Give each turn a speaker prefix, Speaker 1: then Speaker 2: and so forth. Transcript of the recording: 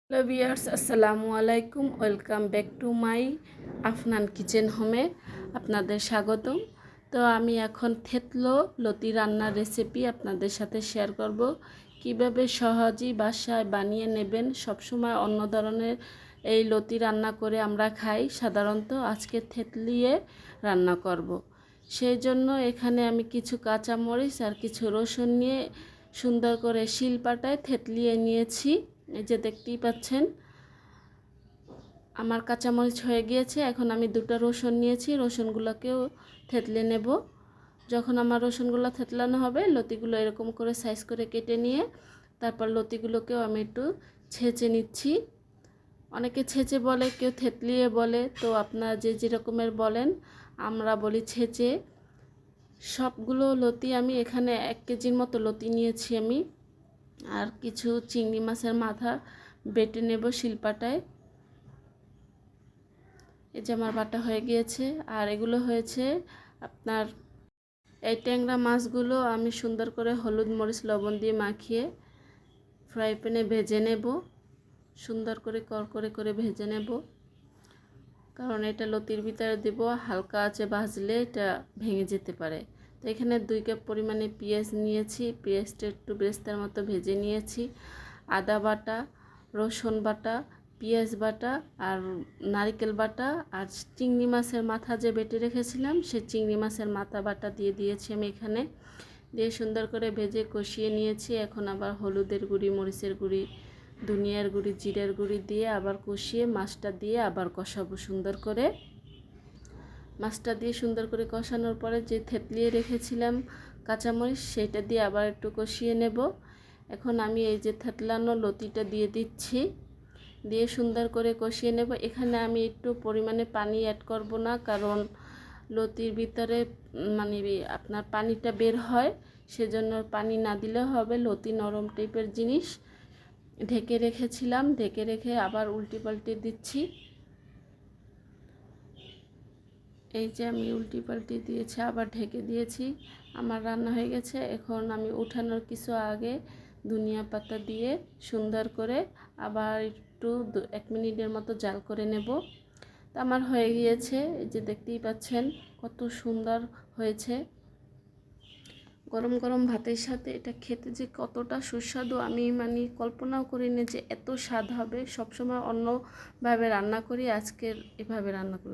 Speaker 1: Hello viewers, আসসালামু আলাইকুম। Welcome back to my Afnan kitchen হোমে আপনাদের স্বাগতম। তো আমি এখন থেতলো লতি রান্নার রেসিপি আপনাদের সাথে শেয়ার করব। কিভাবে সহজেই বাসায় বানিয়ে নেবেন। সবসময় অন্য ধরনের এই লতি রান্না করে আমরা খাই, সাধারণত আজকে থেতলিয়ে রান্না করব। সেই জন্য এখানে আমি কিছু কাঁচামরিচ আর কিছু রসুন নিয়ে সুন্দর করে শিলপাটায় থেতলিয়ে নিয়েছি। এই যে দেখতেই পাচ্ছেন আমার কাঁচামরিচ হয়ে গিয়েছে। এখন আমি দুটো রসুন নিয়েছি, রসুনগুলোকেও থেতলে নেব। যখন আমার রসুনগুলো থেতলানো হবে, লতিগুলো এরকম করে সাইজ করে কেটে নিয়ে তারপর লতিগুলোকেও আমি একটু ছেঁচে নিচ্ছি। অনেকে ছেঁচে বলে, কেউ থেতলিয়ে বলে, তো আপনারা যে যেরকমের বলেন, আমরা বলি ছেঁচে। সবগুলো লতি আমি এখানে 1 কেজির মতো লতি নিয়েছি আমি। আর কিছু চিংড়ি মাছের মাথা বেটে নেব শিলপাটায়। এই যে আমার বাটা হয়ে গিয়েছে। আর এগুলো হয়েছে আপনার এই ট্যাংরা মাছগুলো আমি সুন্দর করে হলুদ মরিচ লবণ দিয়ে মাখিয়ে ফ্রাই প্যানে ভেজে নেব। সুন্দর করে করকরে করে ভেজে নেব, কারণ এটা লতির ভিতরে দেব। হালকা আঁচে ভাজলে এটা ভেঙে যেতে পারে। তো এখানে 2 কাপ পরিমাণে পেঁয়াজ নিয়েছি, পেঁয়াজটা একটু বেরেস্তার মতো ভেজে নিয়েছি। আদা বাটা, রসুন বাটা, পেঁয়াজ বাটা আর নারকেল বাটা আর চিংড়ি মাছের মাথা যে বেটে রেখেছিলাম সেই চিংড়ি মাছের মাথা বাটা দিয়ে দিয়েছি আমি এখানে। দিয়ে সুন্দর করে ভেজে কষিয়ে নিয়েছি। এখন আবার হলুদের গুঁড়ি, মরিচের গুঁড়ি, ধনিয়ার গুঁড়ি, জিরার গুঁড়ি দিয়ে আবার কষিয়ে মাছটা দিয়ে আবার কষাবো সুন্দর করে। মাছটা দিয়ে সুন্দর করে কষানোর পরে যে থেতলিয়ে রেখেছিলাম কাঁচামরিচ, সেটা দিয়ে আবার একটু কষিয়ে নেব। এখন আমি এই যে থেতলানো লতিটা দিয়ে দিচ্ছি, দিয়ে সুন্দর করে কষিয়ে নেব। এখানে আমি একটু পরিমাণে পানি অ্যাড করব না, কারণ লতির ভিতরে মানে আপনার পানিটা বের হয়, সেজন্য পানি না দিলে হবে। লতি নরম টাইপের জিনিস। ঢেকে রেখেছিলাম, ঢেকে রেখে আবার উল্টি পাল্টে দিচ্ছি। এই যে আমি উল্টি পাল্টি দিয়েছি, আবার ঢেকে দিয়েছি। আমার রান্না হয়ে গেছে। এখন আমি উঠানোর কিছু আগে ধনিয়া পাতা দিয়ে সুন্দর করে আবার একটু 1 মিনিটের মতো জাল করে নেব। তো আমার হয়ে গিয়েছে। এই যে দেখতেই পাচ্ছেন কত সুন্দর হয়েছে। গরম গরম ভাতের সাথে এটা খেতে যে কতটা সুস্বাদু আমি কল্পনাও করিনি যে এত স্বাদ হবে। সবসময় অন্যভাবে রান্না করি, আজকের এভাবে রান্না করি।